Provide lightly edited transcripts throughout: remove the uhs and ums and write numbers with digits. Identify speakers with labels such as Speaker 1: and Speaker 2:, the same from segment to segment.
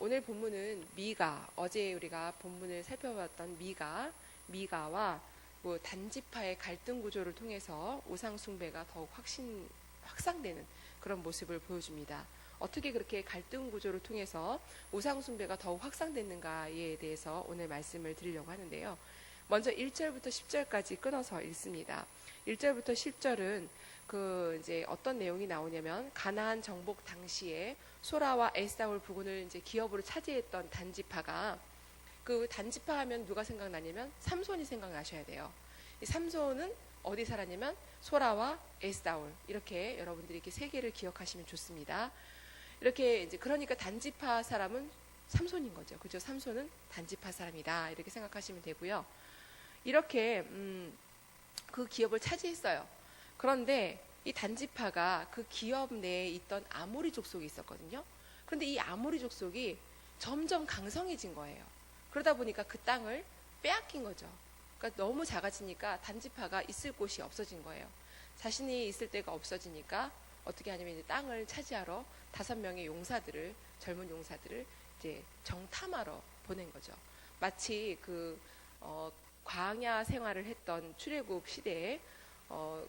Speaker 1: 오늘 본문은 미가, 어제 우리가 본문을 살펴봤던 미가와 뭐 단지파의 갈등 구조를 통해서 우상 숭배가 더욱 확산되는 그런 모습을 보여줍니다. 어떻게 그렇게 갈등 구조를 통해서 우상 숭배가 더욱 확산됐는가에 대해서 오늘 말씀을 드리려고 하는데요. 먼저 1절부터 10절까지 끊어서 읽습니다. 1절부터 10절은 이제 어떤 내용이 나오냐면 가나안 정복 당시에 소라와 에사울 부근을 이제 기업으로 차지했던 단지파가 그 단지파 하면 누가 생각나냐면 삼손이 생각나셔야 돼요. 이 삼손은 어디 살았냐면 소라와 에사울, 이렇게 여러분들이 이렇게 세 개를 기억하시면 좋습니다. 이렇게 이제 그러니까 단지파 사람은 삼손인 거죠. 그죠? 삼손은 단지파 사람이다, 이렇게 생각하시면 되고요. 이렇게 그 기업을 차지했어요. 그런데 이 단지파가 그 기업 내에 있던 아모리 족속이 있었거든요. 그런데 이 아모리 족속이 점점 강성해진 거예요. 그러다 보니까 그 땅을 빼앗긴 거죠. 그러니까 너무 작아지니까 단지파가 있을 곳이 없어진 거예요. 자신이 있을 데가 없어지니까 어떻게 하냐면 이제 땅을 차지하러 5명의 용사들을, 젊은 용사들을 이제 정탐하러 보낸 거죠. 마치 광야 생활을 했던 출애굽 시대에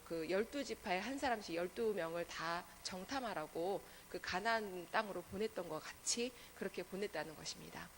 Speaker 1: 그 12지파의 한 사람씩 12명을 다 정탐하라고 그 가나안 땅으로 보냈던 것 같이 그렇게 보냈다는 것입니다.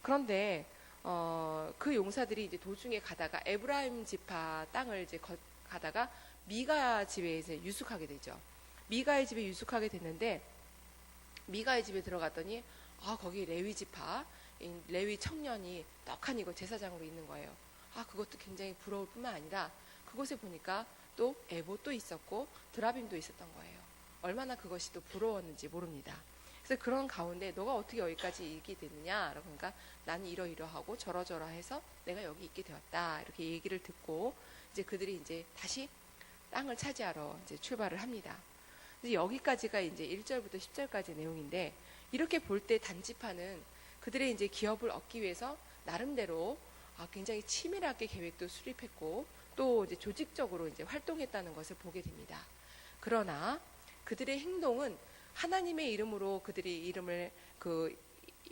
Speaker 1: 그런데 그 용사들이 이제 도중에 가다가 에브라임 지파 땅을 이제 가다가 미가 집에 이제 유숙하게 되죠. 미가의 집에 유숙하게 됐는데 미가의 집에 들어갔더니 거기 레위 지파, 레위 청년이 떡하니 이거 제사장으로 있는 거예요. 그것도 굉장히 부러울 뿐만 아니라 그곳에 보니까 또 에봇도 있었고 드라빔도 있었던 거예요. 얼마나 그것이 또 부러웠는지 모릅니다. 그래서 그런 가운데 너가 어떻게 여기까지 있게 됐느냐? 그러니까 나는 이러이러하고 저러저러해서 내가 여기 있게 되었다, 이렇게 얘기를 듣고 이제 그들이 이제 다시 땅을 차지하러 이제 출발을 합니다. 이제 여기까지가 이제 1절부터 10절까지 내용인데, 이렇게 볼 때 단지파는 그들의 이제 기업을 얻기 위해서 나름대로 굉장히 치밀하게 계획도 수립했고 또 이제 조직적으로 이제 활동했다는 것을 보게 됩니다. 그러나 그들의 행동은 하나님의 이름으로 그들이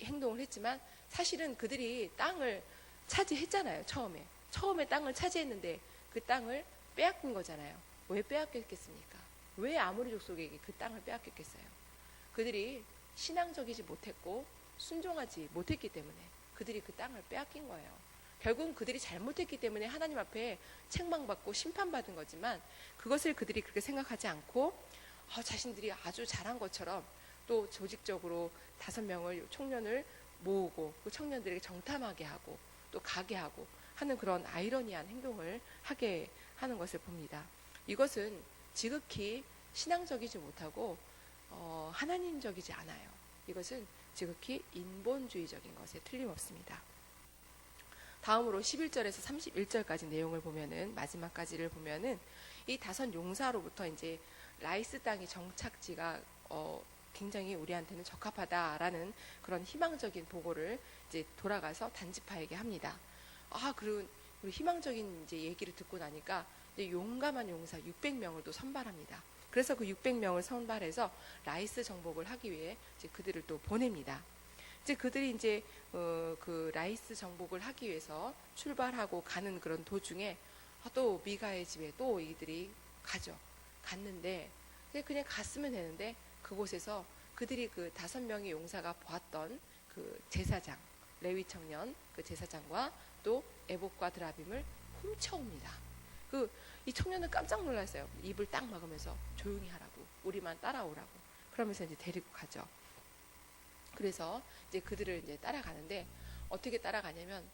Speaker 1: 행동을 했지만 사실은 그들이 땅을 차지했잖아요. 처음에 땅을 차지했는데 그 땅을 빼앗긴 거잖아요. 왜 빼앗겼겠습니까? 왜 아모리 족속에게 그 땅을 빼앗겼겠어요? 그들이 신앙적이지 못했고 순종하지 못했기 때문에 그들이 그 땅을 빼앗긴 거예요. 결국은 그들이 잘못했기 때문에 하나님 앞에 책망받고 심판받은 거지만 그것을 그들이 그렇게 생각하지 않고 자신들이 아주 잘한 것처럼 또 조직적으로 5명의 청년을 모으고 그 청년들에게 정탐하게 하고 또 가게 하고 하는 그런 아이러니한 행동을 하게 하는 것을 봅니다. 이것은 지극히 신앙적이지 못하고 하나님적이지 않아요. 이것은 지극히 인본주의적인 것에 틀림없습니다. 다음으로 11절에서 31절까지 내용을 보면은, 마지막까지를 보면은 이 5 용사로부터 이제 라이스 땅의 정착지가 굉장히 우리한테는 적합하다라는 그런 희망적인 보고를 이제 돌아가서 단지파에게 합니다. 그리고 희망적인 이제 얘기를 듣고 나니까 이제 용감한 용사 600명을 또 선발합니다. 그래서 그 600명을 선발해서 라이스 정복을 하기 위해 이제 그들을 또 보냅니다. 이제 그들이 이제 그 라이스 정복을 하기 위해서 출발하고 가는 그런 도중에 또 미가의 집에 또 이들이 갔는데 그냥 갔으면 되는데 그곳에서 그들이 그 5명의 용사가 보았던 그 제사장, 레위 청년 그 제사장과 또 에봇과 드라빔을 훔쳐옵니다. 이 청년은 깜짝 놀랐어요. 입을 딱 막으면서 조용히 하라고, 우리만 따라오라고. 그러면서 이제 데리고 가죠. 그래서 이제 그들을 이제 따라가는데 어떻게 따라가냐면,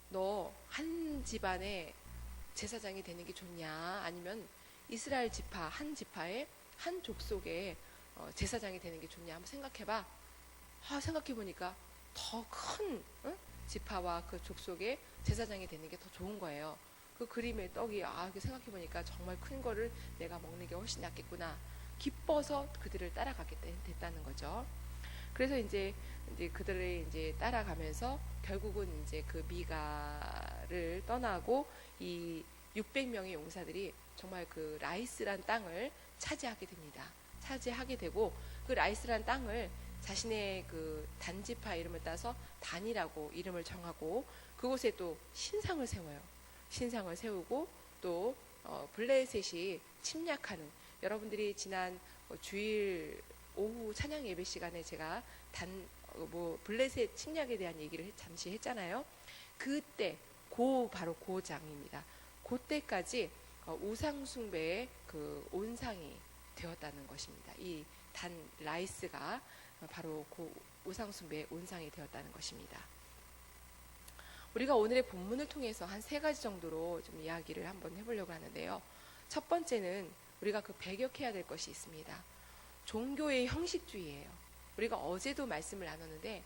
Speaker 1: 너 한 집안의 제사장이 되는 게 좋냐, 아니면 이스라엘 지파 한 지파의 한 족속의 제사장이 되는 게 좋냐 한번 생각해봐. 생각해보니까 더 큰 지파와 그 족속의 제사장이 되는 게 더 좋은 거예요. 그 그림의 떡이 이렇게 생각해보니까 정말 큰 거를 내가 먹는 게 훨씬 낫겠구나. 기뻐서 그들을 따라가게 됐다는 거죠. 그래서 이제 그들을 이제 따라가면서 결국은 이제 그 미가를 떠나고 이 600명의 용사들이 정말 그 라이스란 땅을 차지하게 됩니다. 차지하게 되고 그 라이스란 땅을 자신의 그 단지파 이름을 따서 단이라고 이름을 정하고 그곳에 또 신상을 세워요. 신상을 세우고 또 블레셋이 침략하는, 여러분들이 지난 주일 오후 찬양 예배 시간에 제가 블레셋 침략에 대한 얘기를 잠시 했잖아요. 그때 바로 그 장입니다. 그때까지 우상 숭배의 그 온상이 되었다는 것입니다. 이 단 라이스가 바로 그 우상 숭배의 온상이 되었다는 것입니다. 우리가 오늘의 본문을 통해서 한 3가지 정도로 좀 이야기를 한번 해보려고 하는데요. 첫 번째는 우리가 그 배격해야 될 것이 있습니다. 종교의 형식주의예요. 우리가 어제도 말씀을 나눴는데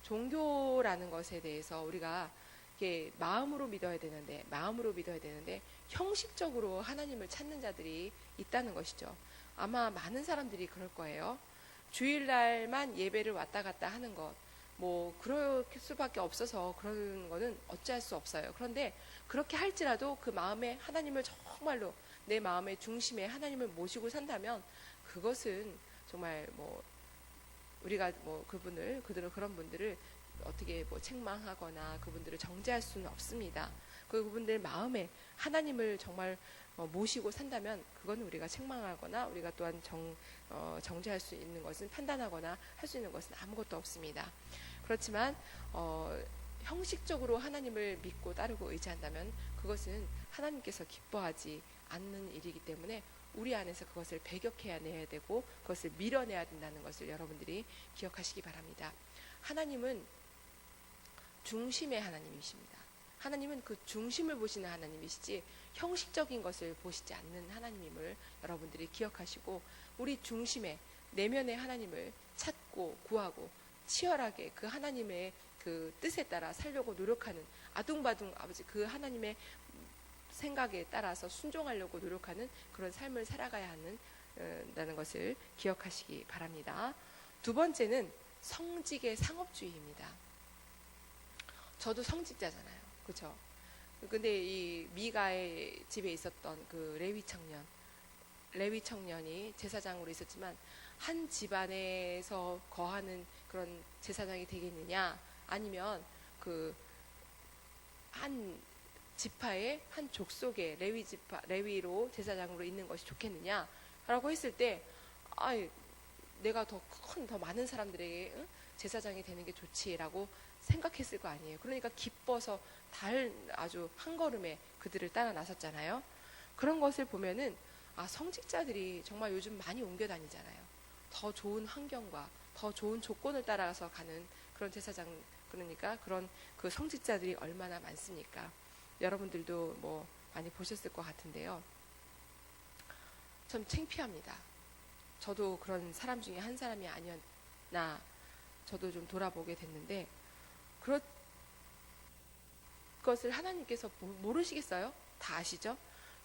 Speaker 1: 종교라는 것에 대해서 우리가 이렇게 마음으로 믿어야 되는데 형식적으로 하나님을 찾는 자들이 있다는 것이죠. 아마 많은 사람들이 그럴 거예요. 주일날만 예배를 왔다 갔다 하는 것, 그럴 수밖에 없어서 그런 거는 어찌할 수 없어요. 그런데 그렇게 할지라도 그 마음에 하나님을 정말로 내 마음의 중심에 하나님을 모시고 산다면 그것은 정말 우리가 그런 분들을 어떻게 책망하거나 그분들을 정죄할 수는 없습니다. 그분들 마음에 하나님을 정말 모시고 산다면 그건 우리가 책망하거나 우리가 또한 정죄할 수 있는 것은, 판단하거나 할 수 있는 것은 아무것도 없습니다. 그렇지만 형식적으로 하나님을 믿고 따르고 의지한다면 그것은 하나님께서 기뻐하지 않는 일이기 때문에 우리 안에서 그것을 배격해야 내야 되고 그것을 밀어내야 된다는 것을 여러분들이 기억하시기 바랍니다. 하나님은 중심의 하나님이십니다. 하나님은 그 중심을 보시는 하나님이시지 형식적인 것을 보시지 않는 하나님임을 여러분들이 기억하시고, 우리 중심에 내면의 하나님을 찾고 구하고 치열하게 그 하나님의 그 뜻에 따라 살려고 노력하는, 아둥바둥 아버지 그 하나님의 생각에 따라서 순종하려고 노력하는 그런 삶을 살아가야 한다는 것을 기억하시기 바랍니다. 두 번째는 성직의 상업주의입니다. 저도 성직자잖아요. 그렇죠? 근데 이 미가의 집에 있었던 그 레위 청년이 제사장으로 있었지만 한 집안에서 거하는 그런 제사장이 되겠느냐, 아니면 그 한 지파의 한 족속의 레위로 제사장으로 있는 것이 좋겠느냐라고 했을 때, 내가 더 많은 사람들에게 제사장이 되는 게 좋지라고 생각했을 거 아니에요. 그러니까 기뻐서 아주 한 걸음에 그들을 따라 나섰잖아요. 그런 것을 보면은 성직자들이 정말 요즘 많이 옮겨 다니잖아요. 더 좋은 환경과 더 좋은 조건을 따라서 가는 그런 제사장, 그러니까 그런 그 성직자들이 얼마나 많습니까? 여러분들도 많이 보셨을 것 같은데요. 참 창피합니다. 저도 그런 사람 중에 한 사람이 아니었나, 저도 좀 돌아보게 됐는데, 그것을 하나님께서 모르시겠어요? 다 아시죠?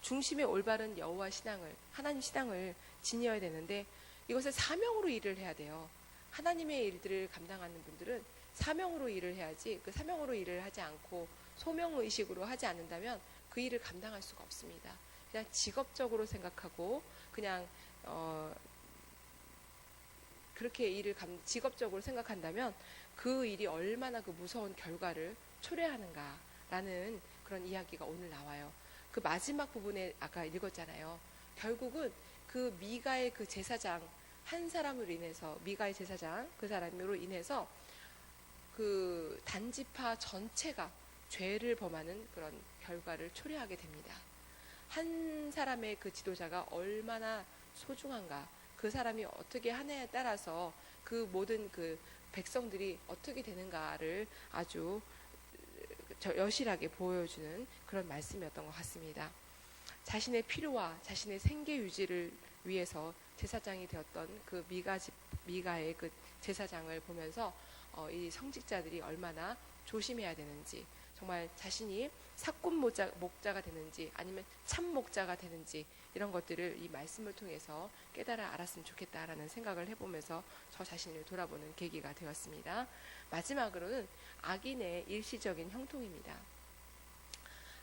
Speaker 1: 중심의 올바른 여호와 신앙을, 하나님 신앙을 지녀야 되는데 이것을 사명으로 일을 해야 돼요. 하나님의 일들을 감당하는 분들은 사명으로 일을 해야지, 그 사명으로 일을 하지 않고 소명의식으로 하지 않는다면 그 일을 감당할 수가 없습니다. 그냥 직업적으로 생각하고 그냥 그렇게 직업적으로 생각한다면 그 일이 얼마나 그 무서운 결과를 초래하는가라는 그런 이야기가 오늘 나와요. 그 마지막 부분에 아까 읽었잖아요. 결국은 그 미가의 그 제사장 한 사람으로 인해서, 미가의 제사장 그 사람으로 인해서 그 단지파 전체가 죄를 범하는 그런 결과를 초래하게 됩니다. 한 사람의 그 지도자가 얼마나 소중한가, 그 사람이 어떻게 하느냐에 따라서 그 모든 그 백성들이 어떻게 되는가를 아주 여실하게 보여주는 그런 말씀이었던 것 같습니다. 자신의 필요와 자신의 생계 유지를 위해서 제사장이 되었던 그 미가의 그 제사장을 보면서 이 성직자들이 얼마나 조심해야 되는지, 정말 자신이 사꾼 목자가 되는지 아니면 참 목자가 되는지 이런 것들을 이 말씀을 통해서 깨달아 알았으면 좋겠다라는 생각을 해보면서 저 자신을 돌아보는 계기가 되었습니다. 마지막으로는 악인의 일시적인 형통입니다.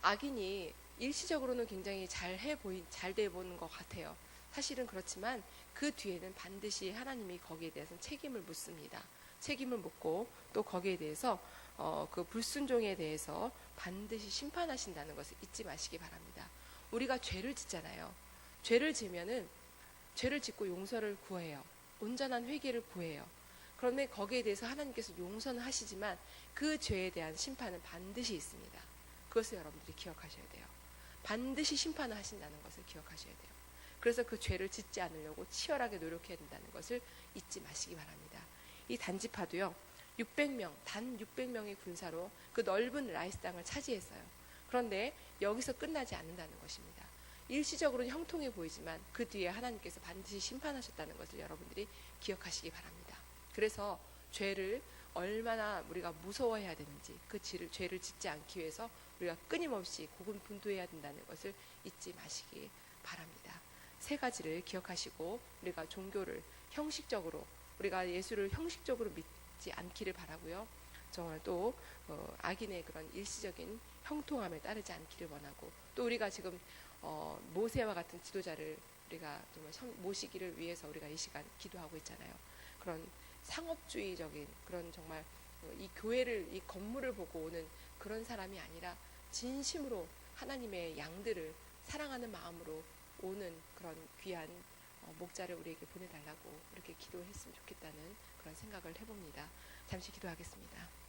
Speaker 1: 악인이 일시적으로는 굉장히 잘 돼 보이는 것 같아요. 사실은 그렇지만 그 뒤에는 반드시 하나님이 거기에 대해서 책임을 묻습니다. 책임을 묻고 또 거기에 대해서 그 불순종에 대해서 반드시 심판하신다는 것을 잊지 마시기 바랍니다. 우리가 죄를 짓잖아요. 죄를 지면은 죄를 짓고 용서를 구해요. 온전한 회개를 구해요. 그런데 거기에 대해서 하나님께서 용서는 하시지만 그 죄에 대한 심판은 반드시 있습니다. 그것을 여러분들이 기억하셔야 돼요. 반드시 심판을 하신다는 것을 기억하셔야 돼요. 그래서 그 죄를 짓지 않으려고 치열하게 노력해야 된다는 것을 잊지 마시기 바랍니다. 이 단지파도요, 600명, 단 600명의 군사로 그 넓은 라이스 땅을 차지했어요. 그런데 여기서 끝나지 않는다는 것입니다. 일시적으로는 형통해 보이지만 그 뒤에 하나님께서 반드시 심판하셨다는 것을 여러분들이 기억하시기 바랍니다. 그래서 죄를 얼마나 우리가 무서워해야 되는지, 그 죄를 짓지 않기 위해서 우리가 끊임없이 고군분투해야 된다는 것을 잊지 마시기 바랍니다. 세 가지를 기억하시고 우리가 종교를 형식적으로, 우리가 예수를 형식적으로 믿지 않기를 바라고요. 정말 또 악인의 그런 일시적인 형통함에 따르지 않기를 원하고, 또 우리가 지금 모세와 같은 지도자를 우리가 정말 모시기를 위해서 우리가 이 시간 기도하고 있잖아요. 그런 상업주의적인 그런 정말 이 교회를, 이 건물을 보고 오는 그런 사람이 아니라 진심으로 하나님의 양들을 사랑하는 마음으로 오는 그런 귀한 목자를 우리에게 보내달라고 그렇게 기도했으면 좋겠다는 그런 생각을 해봅니다. 잠시 기도하겠습니다.